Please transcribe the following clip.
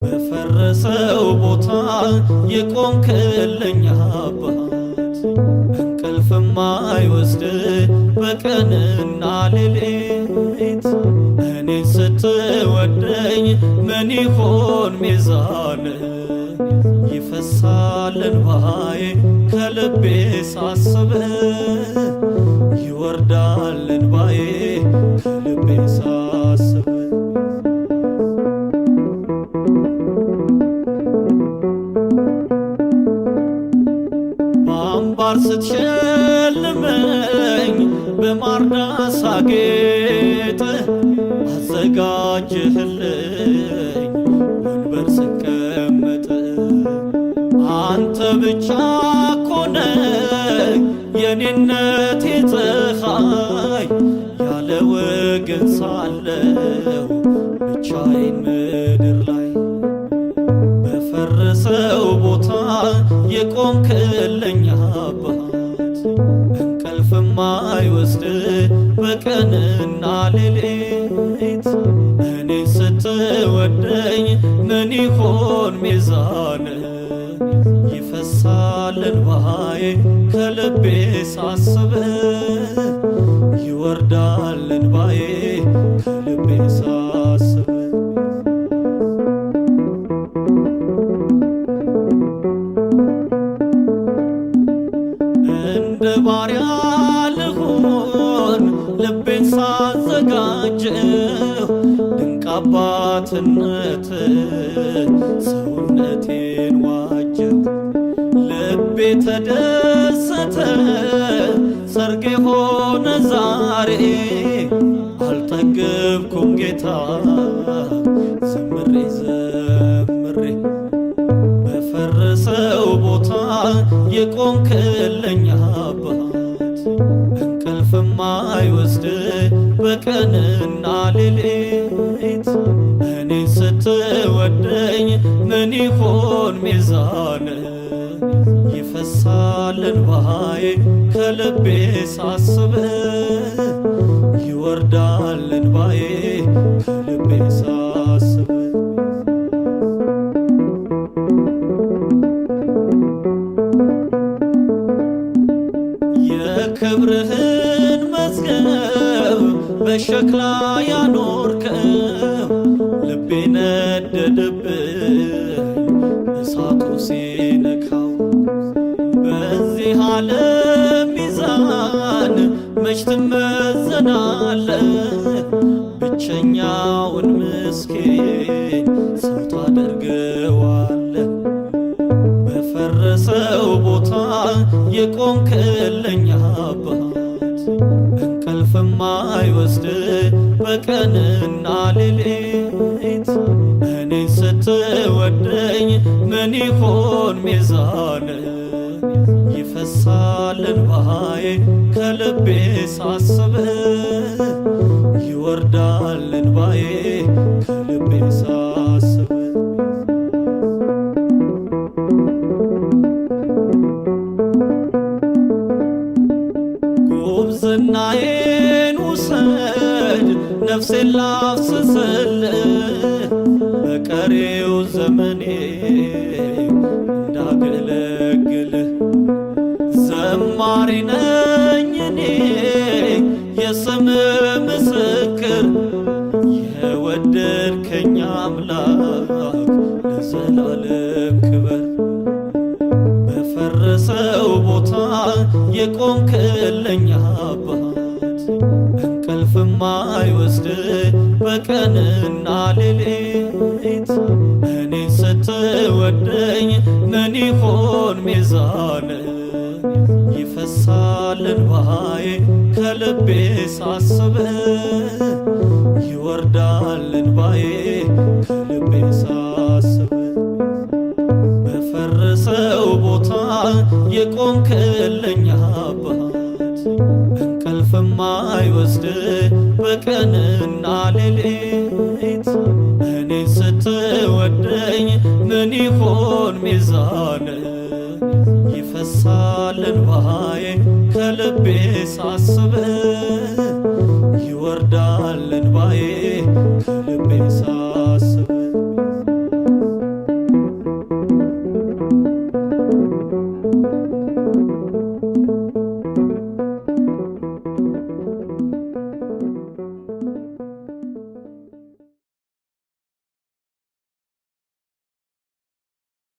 በፈረሰው ቦታ የቆምክልኝ አባት እንቅልፍም አይወስድ በቀንና ሌሊት እኔን ስትወደኝ ምን ይሆን ሚዛን ይፈሳል እንባዬ ከልቤ ሳስብ ይወርዳል እንባዬ ከልቤ ሳስብ በአምባር ስትሸልመኝ በማርዳ ሳጌጥ አዘጋጅህልኝ ወንበር ስቀመጥ አንተ ብቻ ኮነ የኔነቴ ፀሐይ ያለ ወገን ሳለው ብቻዬን ምድር ላይ በፈረሰው ቦታ የቆምክልኝ አባት እንቅልፍም አይወስድ በቀንና ሌሊት እኔን ስትወደኝ ምን ይሆን ሚዛን ይፈሳል እንባዬ ከልቤ ሳስብ ይወርዳል እንባዬ ከልቤ ሳስብ እንደ ባሪያ ልሆን ልቤን ሳዘጋጀው ድንቅ አባትነት ሰውነቴን ዋጀው ልቤ ተደሰተ ሰርጌ ሆነ ዛሬ አልጠገብኩም ጌታ ዘምሬ ዘምሬ በፈረሰው ቦታ የቆምክልኝ አባት እንቅልፍም አይወስድ በቀንና ሌሊት እኔን ስትወደኝ ምን ይሆን ሚዛን ይፈሳል እንባዬ ከልቤ ሳስብ ይወርዳል እንባዬ ከልቤ ሳስብ የክብርህን መዝገብ በሸክላ ያኖርከው ልቤ ነደደብኝ እሳቱ ሲነካው በዚህ ዓለም ሚዛን መች ትመዘናለህ ብቸኛውን ምስኪን ሰው ታደርገዋለህ በፈረሰው ቦታ የቆምክልኝ አባት እንቅልፍም አይወስድ በቀንና ሌሊት እኔን ስትወደኝ ምን ይሆን ሚዛን ይፈሳል እንባዬ ከልቤ ሳስብ ይወርዳል እንባዬ ከልቤ ሳስብ ጉብዝናዬን ውሰድ ነፍሴን ላፍስስልህ በቀሪው ዘመኔ እንዳገለግልህ ዘማሪ ነኝ እኔ የስምህ ምስክር የወደድከኝ አምላክ ለዘላለም ክበር በፈረሰው ቦታ የቆምክልኝ አባት እንቅልፍም አይወስድ በቀንና ሌሊት እኔን ስትወደኝ ምን ይሆን ሚዛን ይፈሳል እንባዬ ከልቤ ሳስብ ይወርዳል እንባዬ ከልቤ ሳስብ በፈረሰው ቦታ የቆምክልኝ አባት እንቅልፍም አይወስድ በቀንና ሌሊት እኔን ስትወደኝ ምን ይሆን ሚዛን ይፈሳል እንባዬ ከልቤ ሳስብ ይወርዳል እንባዬ ከልቤ